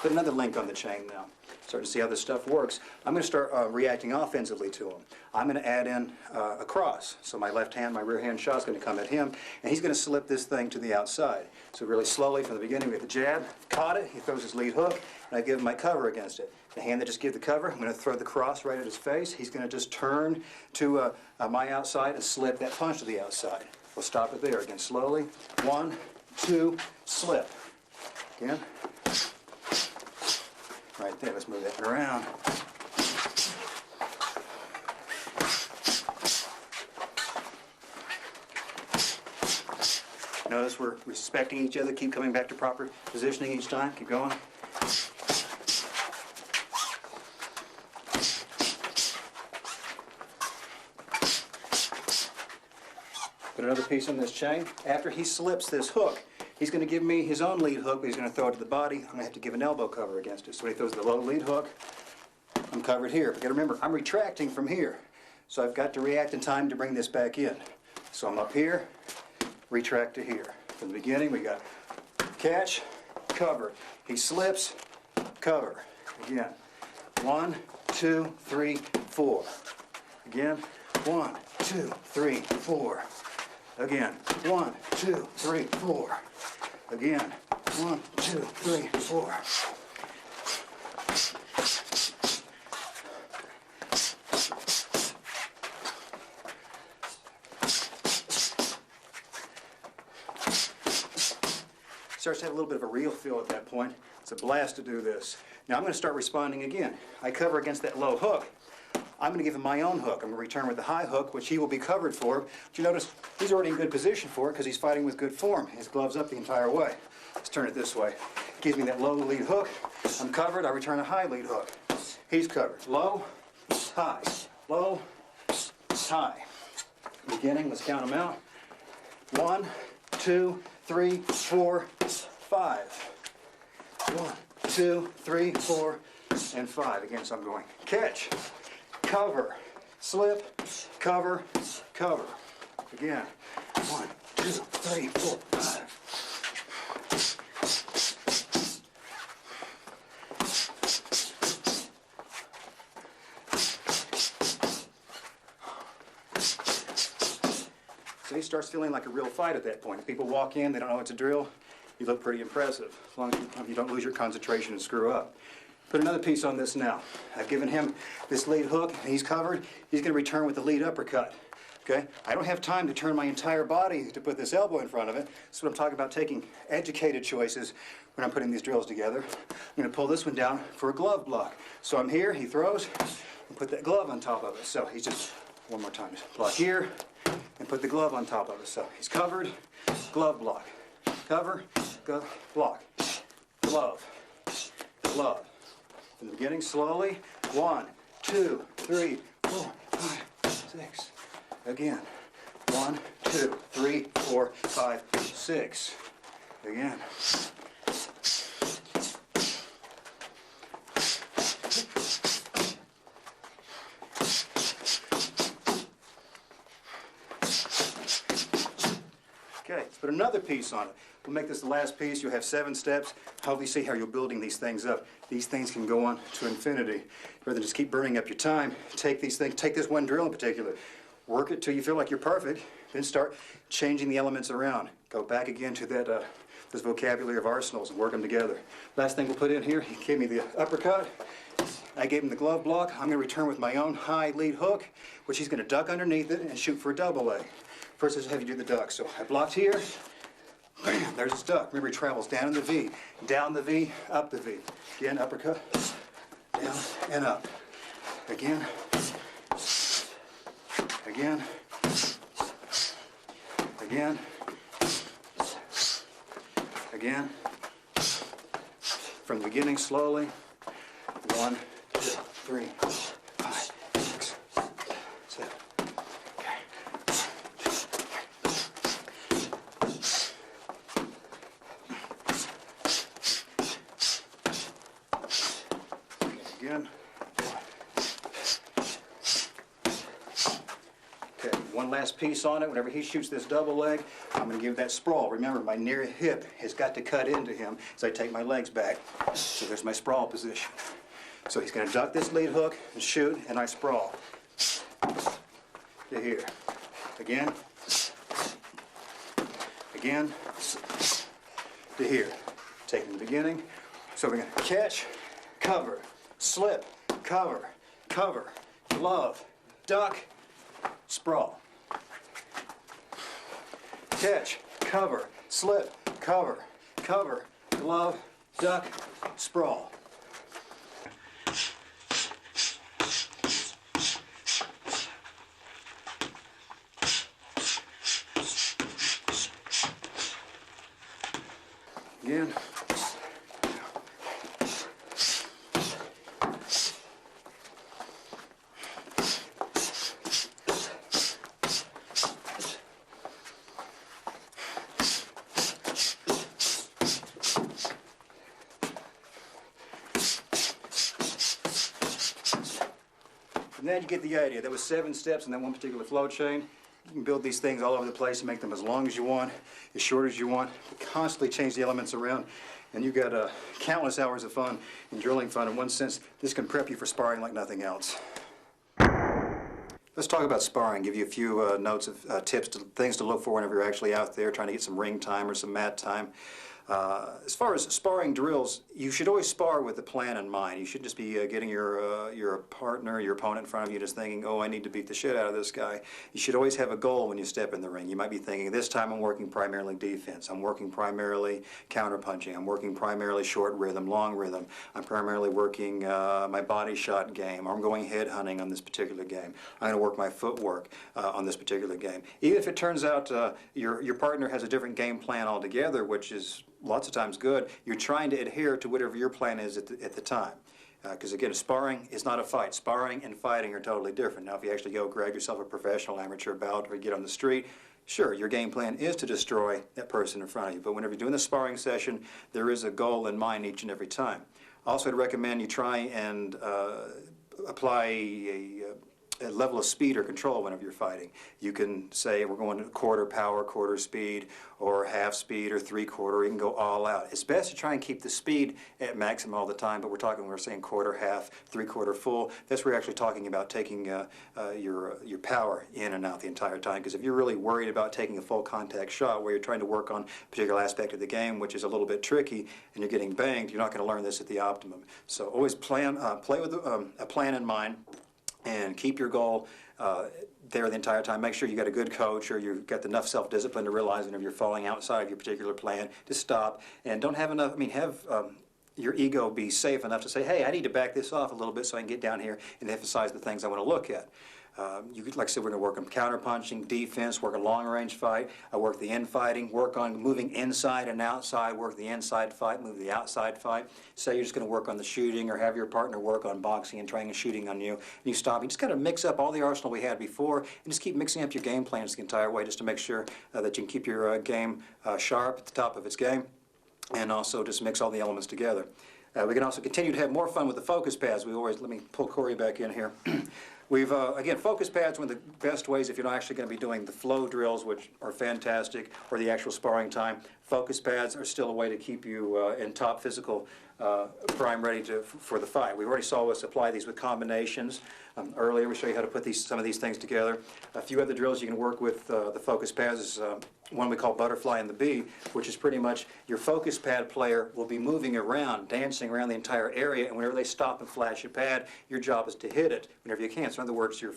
Put another link on the chain now. Starting to see how this stuff works. I'm going to start reacting offensively to him. I'm going to add in a cross. So my left hand, my rear hand shot is going to come at him, and he's going to slip this thing to the outside. So really slowly from the beginning, we get the jab, caught it, he throws his lead hook, and I give him my cover against it. The hand that just gave the cover, I'm going to throw the cross right at his face. He's going to just turn to my outside and slip that punch to the outside. We'll stop it there. Again, slowly. 1, 2, slip. Again. Right there, let's move that one around. Notice we're respecting each other, keep coming back to proper positioning each time, keep going. Put another piece on this chain. After he slips this hook, he's going to give me his own lead hook, but he's going to throw it to the body. I'm going to have to give an elbow cover against it. So when he throws the low lead hook, I'm covered here. But you got to remember, I'm retracting from here. So I've got to react in time to bring this back in. So I'm up here, retract to here. From the beginning, we got catch, cover. He slips, cover. Again. 1, 2, 3, 4. Again. 1, 2, 3, 4. Again. 1, 2, 3, 4. Again. 1, 2, 3, 4. Starts to have a little bit of a real feel at that point. It's a blast to do this. Now I'm going to start responding again. I cover against that low hook. I'm going to give him my own hook. I'm going to return with the high hook, which he will be covered for. But you notice he's already in good position for it because he's fighting with good form. His gloves up the entire way. Let's turn it this way. Gives me that low lead hook. I'm covered. I return a high lead hook. He's covered. Low, high, low, high. Beginning, let's count them out. 1, 2, 3, 4, 5. 1, 2, 3, 4, and 5. Again, so I'm going catch, cover, slip, cover, cover. Again. 1, 2, 3, 4, 5. So he starts feeling like a real fight at that point. If people walk in, they don't know it's a drill, you look pretty impressive, as long as you don't lose your concentration and screw up. Put another piece on this now. I've given him this lead hook, and he's covered. He's going to return with the lead uppercut. Okay? I don't have time to turn my entire body to put this elbow in front of it. That's what I'm talking about, taking educated choices when I'm putting these drills together. I'm going to pull this one down for a glove block. So I'm here, he throws, and put that glove on top of it. So he's just, one more time, just block here, and put the glove on top of it. So he's covered, glove block. Cover, Go, block, glove, glove. From the beginning, slowly. 1, 2, 3, 4, 5, 6. Again. 1, 2, 3, 4, 5, 6. Again. Okay, let's put another piece on it. We'll make this the last piece. You'll have 7 steps. Hopefully see how you're building these things up. These things can go on to infinity. Rather than just keep burning up your time, take these things, take this one drill in particular. Work it till you feel like you're perfect, then start changing the elements around. Go back again to that this vocabulary of arsenals and work them together. Last thing we'll put in here, he gave me the uppercut. I gave him the glove block. I'm going to return with my own high lead hook, which he's going to duck underneath it and shoot for a double leg. First, let's have you do the duck. So I blocked here. Bam, there's his duck. Remember, he travels down in the V, down the V, up the V. Again, uppercut, down and up. Again, again, again, again. From the beginning, slowly. 1, 2, 3, 5, 6, 7. Again. Okay, one last piece on it. Whenever he shoots this double leg, I'm going to give that sprawl. Remember, my near hip has got to cut into him as I take my legs back. So there's my sprawl position. So he's going to duck this lead hook and shoot, and I sprawl to here. Again. Again. To here. Taking the beginning. So we're going to catch, cover, slip, cover, cover, glove, duck, sprawl. Catch, cover, slip, cover, cover, glove, duck, sprawl. Again. And then you get the idea. That was 7 steps in that one particular flow chain. You can build these things all over the place and make them as long as you want, as short as you want. But constantly change the elements around, and you've got countless hours of fun and drilling fun. In one sense, this can prep you for sparring like nothing else. Let's talk about sparring. Give you a few notes of tips, things to look for whenever you're actually out there trying to get some ring time or some mat time. As far as sparring drills, you should always spar with the plan in mind. You shouldn't just be getting your partner, your opponent in front of you just thinking, oh, I need to beat the shit out of this guy. You should always have a goal when you step in the ring. You might be thinking, this time I'm working primarily defense. I'm working primarily counterpunching. I'm working primarily short rhythm, long rhythm. I'm primarily working my body shot game. I'm going head hunting on this particular game. I'm going to work my footwork on this particular game. Even if it turns out your partner has a different game plan altogether, which is lots of times good, you're trying to adhere to whatever your plan is at the time. Because again, sparring is not a fight. Sparring and fighting are totally different. Now, if you actually go grab yourself a professional amateur bout or get on the street, sure, your game plan is to destroy that person in front of you. But whenever you're doing the sparring session, there is a goal in mind each and every time. Also, I'd recommend you try and apply a level of speed or control whenever you're fighting. You can say we're going to quarter power, quarter speed, or half speed, or 3/4. You can go all out. It's best to try and keep the speed at maximum all the time, but we're saying quarter, half, 3/4 full. That's where you're actually talking about taking your power in and out the entire time. Because if you're really worried about taking a full contact shot where you're trying to work on a particular aspect of the game, which is a little bit tricky, and you're getting banged, you're not going to learn this at the optimum. So always play with a plan in mind, and keep your goal there the entire time. Make sure you got a good coach, or you've got enough self-discipline to realize whenever you're falling outside of your particular plan to stop, and don't have enough. I mean, have your ego be safe enough to say, "Hey, I need to back this off a little bit so I can get down here and emphasize the things I want to look at." Like I said, we're going to work on counter punching, defense, work a long range fight, work the infighting, work on moving inside and outside, work the inside fight, move the outside fight. Say you're just going to work on the shooting or have your partner work on boxing and trying and shooting on you, and you stop. You just got to mix up all the arsenal we had before and just keep mixing up your game plans the entire way just to make sure that you can keep your game sharp at the top of its game and also just mix all the elements together. We can also continue to have more fun with the focus pads. Let me pull Corey back in here. We've, again, focus pads, one of the best ways if you're not actually going to be doing the flow drills, which are fantastic, or the actual sparring time. Focus pads are still a way to keep you in top physical prime ready for the fight. We already saw us apply these with combinations. Earlier we showed you how to put some of these things together. A few other drills you can work with the focus pads is one we call butterfly and the bee, which is pretty much your focus pad player will be moving around, dancing around the entire area, and whenever they stop and flash a pad, your job is to hit it whenever you can. So in other words, your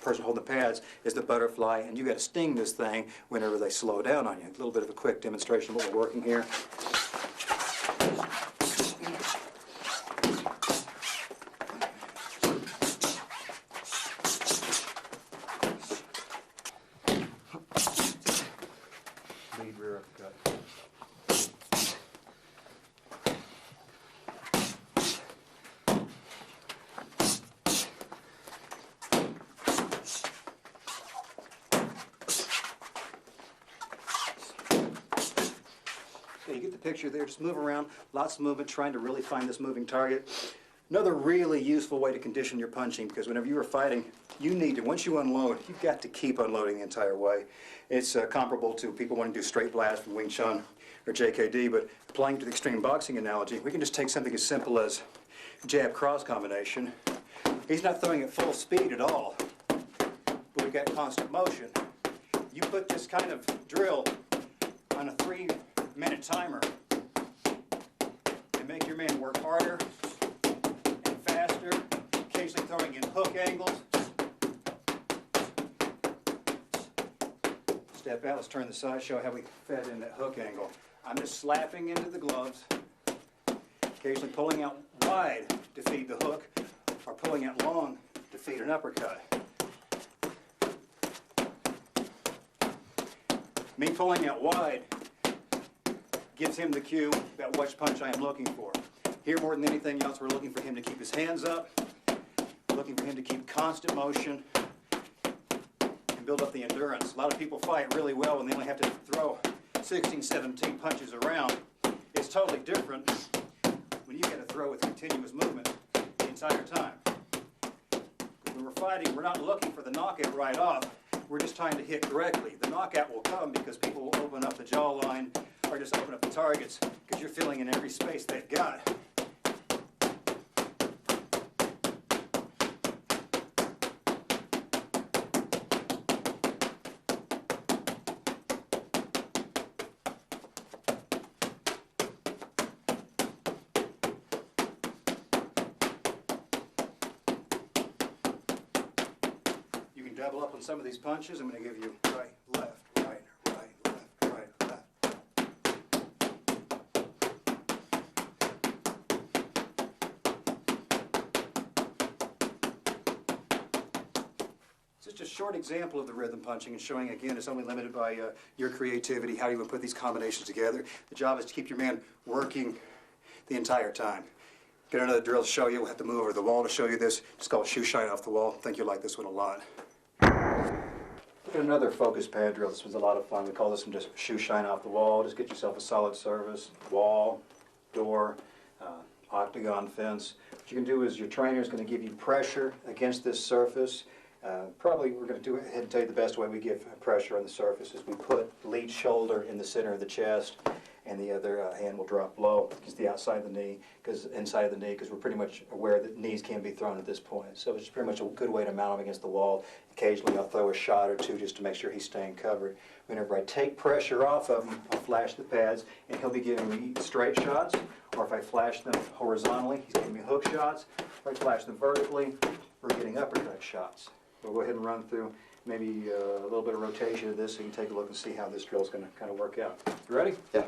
person holding the pads is the butterfly, and you got to sting this thing whenever they slow down on you. A little bit of a quick demonstration of what we're working here. Lead rear uppercut. Okay, you get the picture there. Just move around, lots of movement, trying to really find this moving target. Another really useful way to condition your punching, because whenever you are fighting, you need to, once you unload, you've got to keep unloading the entire way. It's comparable to people wanting to do straight blast from Wing Chun or JKD, but applying to the extreme boxing analogy, we can just take something as simple as jab cross combination. He's not throwing at full speed at all, but we've got constant motion. You put this kind of drill on a 3-minute timer and make your man work harder and faster, occasionally throwing in hook angles. Step out, let's turn the side, show how we fed in that hook angle. I'm just slapping into the gloves, occasionally pulling out wide to feed the hook, or pulling out long to feed an uppercut. Me pulling out wide gives him the cue about which punch I am looking for. Here, more than anything else, we're looking for him to keep his hands up, looking for him to keep constant motion, and build up the endurance. A lot of people fight really well when they only have to throw 16, 17 punches around. It's totally different when you get to throw with continuous movement the entire time. When we're fighting, we're not looking for the knockout right off. We're just trying to hit correctly. The knockout will come because people will open up the jawline or just open up the targets because you're filling in every space they've got. Double up on some of these punches. I'm going to give you right, left, right, right, left, right, left. It's just a short example of the rhythm punching and showing, again, it's only limited by your creativity, how you would put these combinations together. The job is to keep your man working the entire time. Get another drill to show you. We'll have to move over the wall to show you this. It's called shoe shine off the wall. I think you'll like this one a lot. Look at another focus pad drill. This was a lot of fun. We call this one just shoe shine off the wall. Just get yourself a solid surface, wall, door, octagon fence. What you can do is your trainer is going to give you pressure against this surface. Probably we're going to go ahead and tell you the best way we give pressure on the surface is we put lead shoulder in the center of the chest, and the other hand will drop low against the outside of the knee, because inside of the knee, because we're pretty much aware that knees can be thrown at this point. So it's pretty much a good way to mount him against the wall. Occasionally I'll throw a shot or two just to make sure he's staying covered. Whenever I take pressure off of him, I'll flash the pads, and he'll be giving me straight shots, or if I flash them horizontally, he's giving me hook shots. If I flash them vertically, we're getting uppercut shots. We'll go ahead and run through maybe a little bit of rotation of this so you can take a look and see how this drill is going to kind of work out. You ready? Yeah.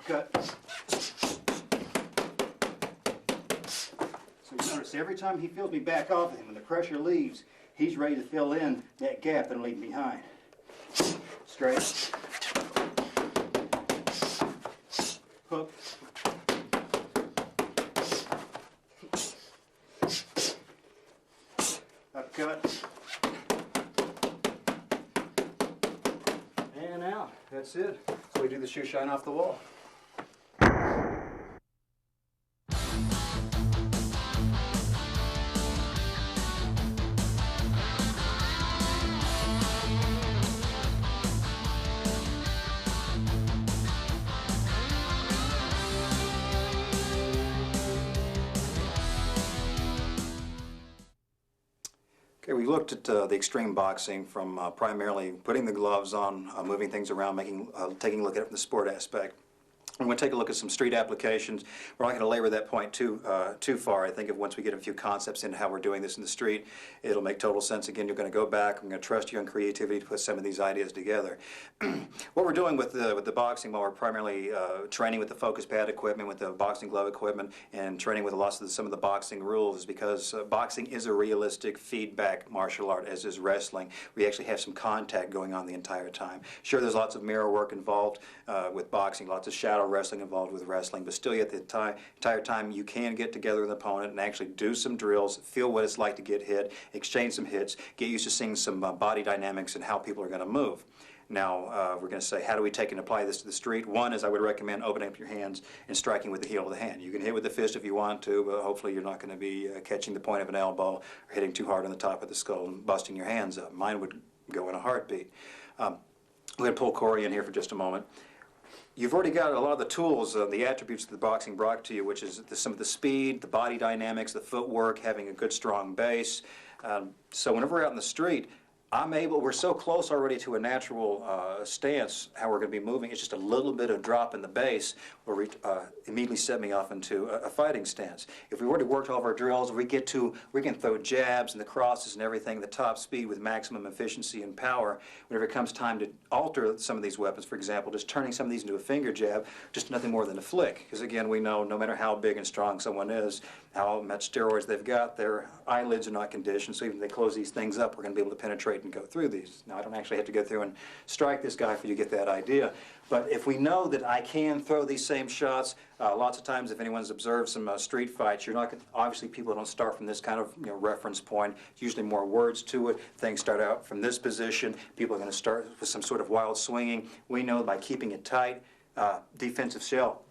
uppercut. So you notice every time he feels me back off of him, when the pressure leaves, he's ready to fill in that gap that I'm leaving behind. Straight. Hook. Uppercut. And out. That's it. So we do the shoe shine off the wall. Okay, we looked at the extreme boxing from primarily putting the gloves on, moving things around, taking a look at it from the sport aspect. I'm going to take a look at some street applications. We're not going to labor that point too far. I think if once we get a few concepts into how we're doing this in the street, it'll make total sense. Again, you're going to go back. I'm going to trust you on creativity to put some of these ideas together. What we're doing with the boxing, while we're primarily training with the focus pad equipment, with the boxing glove equipment, and training with some of the boxing rules, is because boxing is a realistic feedback martial art, as is wrestling. We actually have some contact going on the entire time. Sure, there's lots of mirror work involved with boxing, lots of shadow wrestling involved with wrestling, but still yet the entire time you can get together with an opponent and actually do some drills, feel what it's like to get hit, exchange some hits, get used to seeing some body dynamics and how people are going to move. Now, we're going to say, how do we take and apply this to the street? One is I would recommend opening up your hands and striking with the heel of the hand. You can hit with the fist if you want to, but hopefully you're not going to be catching the point of an elbow or hitting too hard on the top of the skull and busting your hands up. Mine would go in a heartbeat. We're going to pull Corey in here for just a moment. You've already got a lot of the tools, the attributes that the boxing brought to you, which is some of the speed, the body dynamics, the footwork, having a good strong base. So whenever we're out in the street, we're so close already to a natural stance, how we're going to be moving. It's just a little bit of drop in the base will immediately set me off into a fighting stance. If we've already worked all of our drills, we can throw jabs and the crosses and everything, the top speed with maximum efficiency and power. Whenever it comes time to alter some of these weapons, for example, just turning some of these into a finger jab, just nothing more than a flick. Because again, we know no matter how big and strong someone is, how much steroids they've got, their eyelids are not conditioned, so even if they close these things up, we're going to be able to penetrate and go through these. Now, I don't actually have to go through and strike this guy for you to get that idea, but if we know that I can throw these same shots, lots of times if anyone's observed some street fights, you're not gonna, obviously people don't start from this kind of reference point. It's usually more words to it. Things start out from this position. People are going to start with some sort of wild swinging. We know by keeping it tight, defensive shell,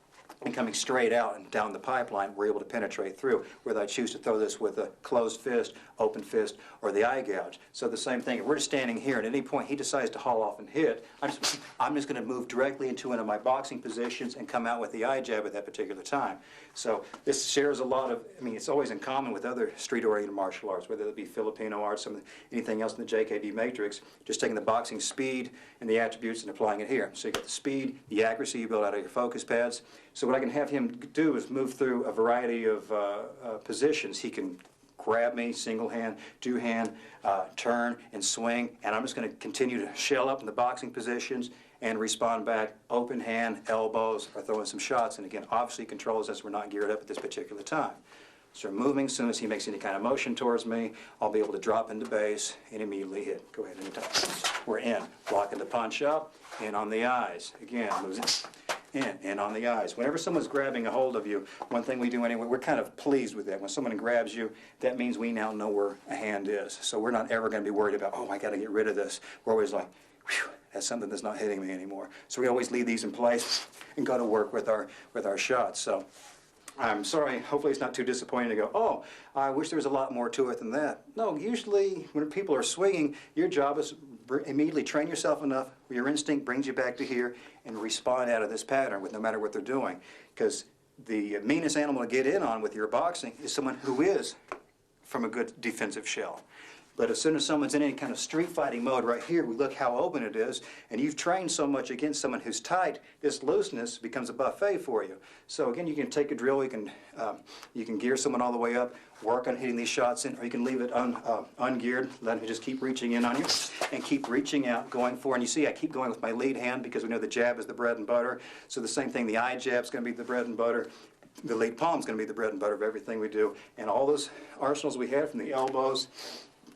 and coming straight out and down the pipeline, we're able to penetrate through, whether I choose to throw this with a closed fist, open fist, or the eye gouge. So the same thing, if we're just standing here and at any point he decides to haul off and hit, I'm just going to move directly into one of my boxing positions and come out with the eye jab at that particular time. So this shares a lot of, it's always in common with other street-oriented martial arts, whether it be Filipino arts, anything else in the JKD matrix, just taking the boxing speed and the attributes and applying it here. So you got the speed, the accuracy you build out of your focus pads. So what I can have him do is move through a variety of positions. He can grab me, single hand, two hand, turn and swing, and I'm just going to continue to shell up in the boxing positions and respond back, open hand, elbows, or throwing some shots. And again, obviously controls as we're not geared up at this particular time. So moving, as soon as he makes any kind of motion towards me, I'll be able to drop into base and immediately hit. Go ahead, anytime. We're in, blocking the punch up, in on the eyes. Again, moves in on the eyes. Whenever someone's grabbing a hold of you, one thing we do anyway, we're kind of pleased with that. When someone grabs you, that means we now know where a hand is. So we're not ever going to be worried about, oh, I got to get rid of this. We're always like, whew, that's something that's not hitting me anymore. So we always leave these in place and go to work with our shots. So I'm sorry, hopefully it's not too disappointing to go, oh, I wish there was a lot more to it than that. No, usually when people are swinging, your job is immediately train yourself enough where your instinct brings you back to here and respond out of this pattern with no matter what they're doing. Because the meanest animal to get in on with your boxing is someone who is from a good defensive shell. But as soon as someone's in any kind of street fighting mode right here, we look how open it is, and you've trained so much against someone who's tight, this looseness becomes a buffet for you. So again, you can take a drill, you can gear someone all the way up, work on hitting these shots in, or you can leave it ungeared, let him just keep reaching in on you, and keep reaching out, going for, and you see I keep going with my lead hand because we know the jab is the bread and butter. So the same thing, the eye jab's going to be the bread and butter. The lead palm's going to be the bread and butter of everything we do. And all those arsenals we have, from the elbows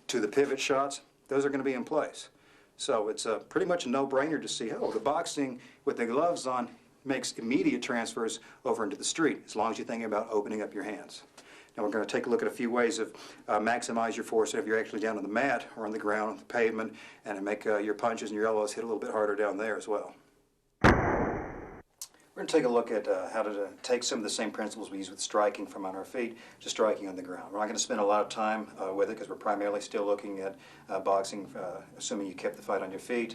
to the pivot shots, those are going to be in place. So it's pretty much a no-brainer to see, oh, the boxing with the gloves on makes immediate transfers over into the street, as long as you're thinking about opening up your hands. Now we're going to take a look at a few ways of maximize your force if you're actually down on the mat or on the ground, on the pavement, and make your punches and your elbows hit a little bit harder down there as well. We're going to take a look at how to take some of the same principles we use with striking from on our feet to striking on the ground. We're not going to spend a lot of time with it because we're primarily still looking at boxing, assuming you kept the fight on your feet.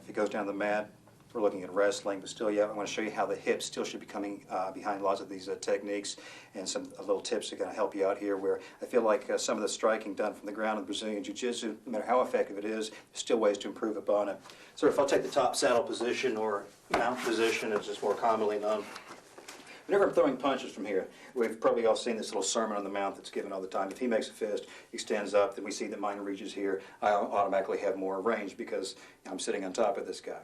If it goes down the mat, we're looking at wrestling, but still, yeah, I want to show you how the hips still should be coming behind lots of these techniques, and some little tips are going to help you out here, where I feel like some of the striking done from the ground in Brazilian Jiu-Jitsu, no matter how effective it is, there's still ways to improve upon it. So if I'll take the top saddle position, or mount position, as it's more commonly known. Whenever I'm throwing punches from here, we've probably all seen this little sermon on the mount that's given all the time. If he makes a fist, extends up, then we see that mine reaches here. I automatically have more range because I'm sitting on top of this guy.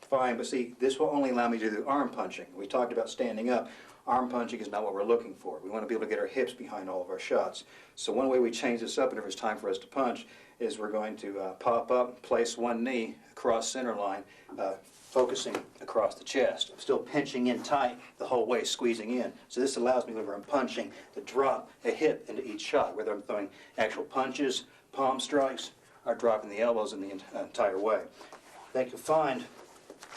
Fine, but see, this will only allow me to do arm punching. We talked about standing up. Arm punching is not what we're looking for. We want to be able to get our hips behind all of our shots. So one way we change this up whenever it's time for us to punch is we're going to pop up, place one knee across center line, focusing across the chest. I'm still pinching in tight the whole way, squeezing in. So this allows me, whenever I'm punching, to drop a hip into each shot, whether I'm throwing actual punches, palm strikes, or dropping the elbows in the entire way. I think you'll find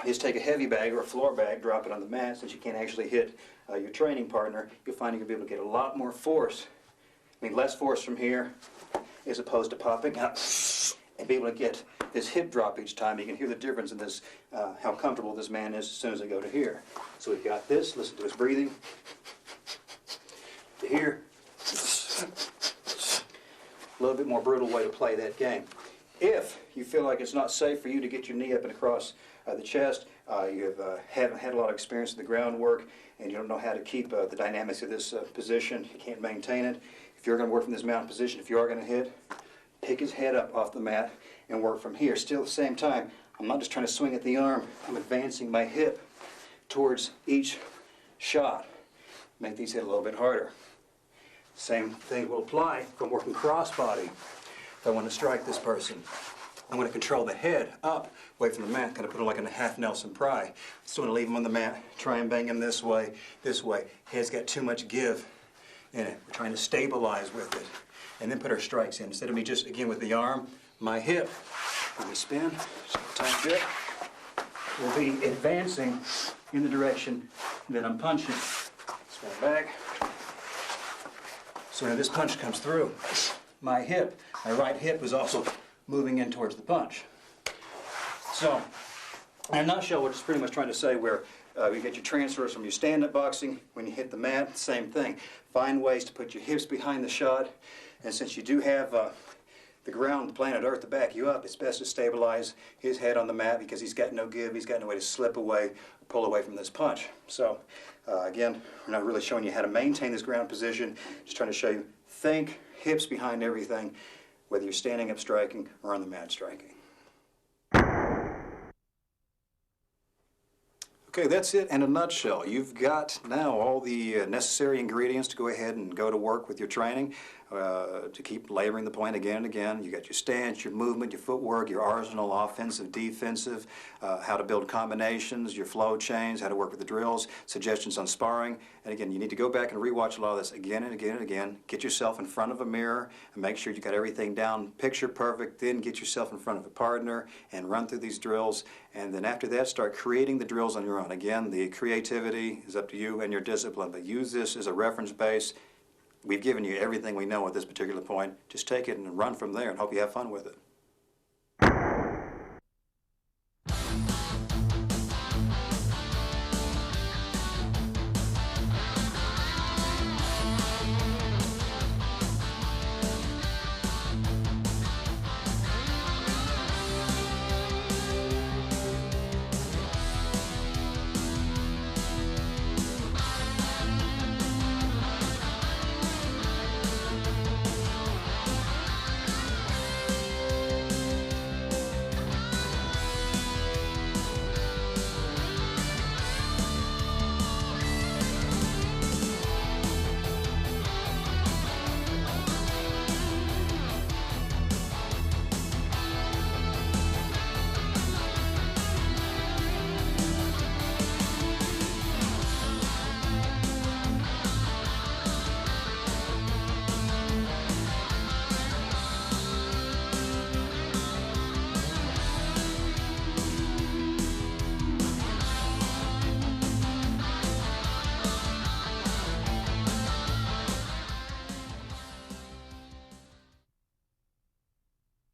is take a heavy bag or a floor bag, drop it on the mat, since you can't actually hit your training partner, you'll find you'll be able to get a lot more force. I mean, less force from here as opposed to popping out and be able to get this hip drop each time. You can hear the difference in this, how comfortable this man is as soon as I go to here. So we've got this, listen to his breathing, to here. A little bit more brutal way to play that game. If you feel like it's not safe for you to get your knee up and across the chest, you haven't had a lot of experience in the groundwork, and you don't know how to keep the dynamics of this position, you can't maintain it. If you're going to work from this mountain position, if you are going to hit, pick his head up off the mat and work from here. Still at the same time, I'm not just trying to swing at the arm, I'm advancing my hip towards each shot. Make these hit a little bit harder. Same thing will apply if I'm working crossbody. If I want to strike this person, I want to control the head up, away from the mat, kind of put him like in a half Nelson Pry. Still want to leave him on the mat, try and bang him this way, this way. Head's got too much give in it. We're trying to stabilize with it, and then put our strikes in. Instead of me just, again, with the arm, my hip, when we spin, tight grip, will be advancing in the direction that I'm punching. Spin it back. So when this punch comes through, my hip, my right hip is also moving in towards the punch. So, in a nutshell, we're just pretty much trying to say where you get your transfers from your stand-up boxing. When you hit the mat, same thing. Find ways to put your hips behind the shot, and since you do have the ground, the planet Earth to back you up, it's best to stabilize his head on the mat because he's got no give, he's got no way to slip away or pull away from this punch. So, again, we're not really showing you how to maintain this ground position, just trying to show you, think hips behind everything, whether you're standing up striking or on the mat striking. Okay, that's it in a nutshell. You've got now all the necessary ingredients to go ahead and go to work with your training, to keep laboring the point again and again. You got your stance, your movement, your footwork, your arsenal, offensive, defensive, how to build combinations, your flow chains, how to work with the drills, suggestions on sparring. And again, you need to go back and rewatch a lot of this again and again and again. Get yourself in front of a mirror and make sure you got everything down picture perfect. Then get yourself in front of a partner and run through these drills. And then after that, start creating the drills on your own. Again, the creativity is up to you and your discipline, but use this as a reference base. We've given you everything we know at this particular point. Just take it and run from there and hope you have fun with it.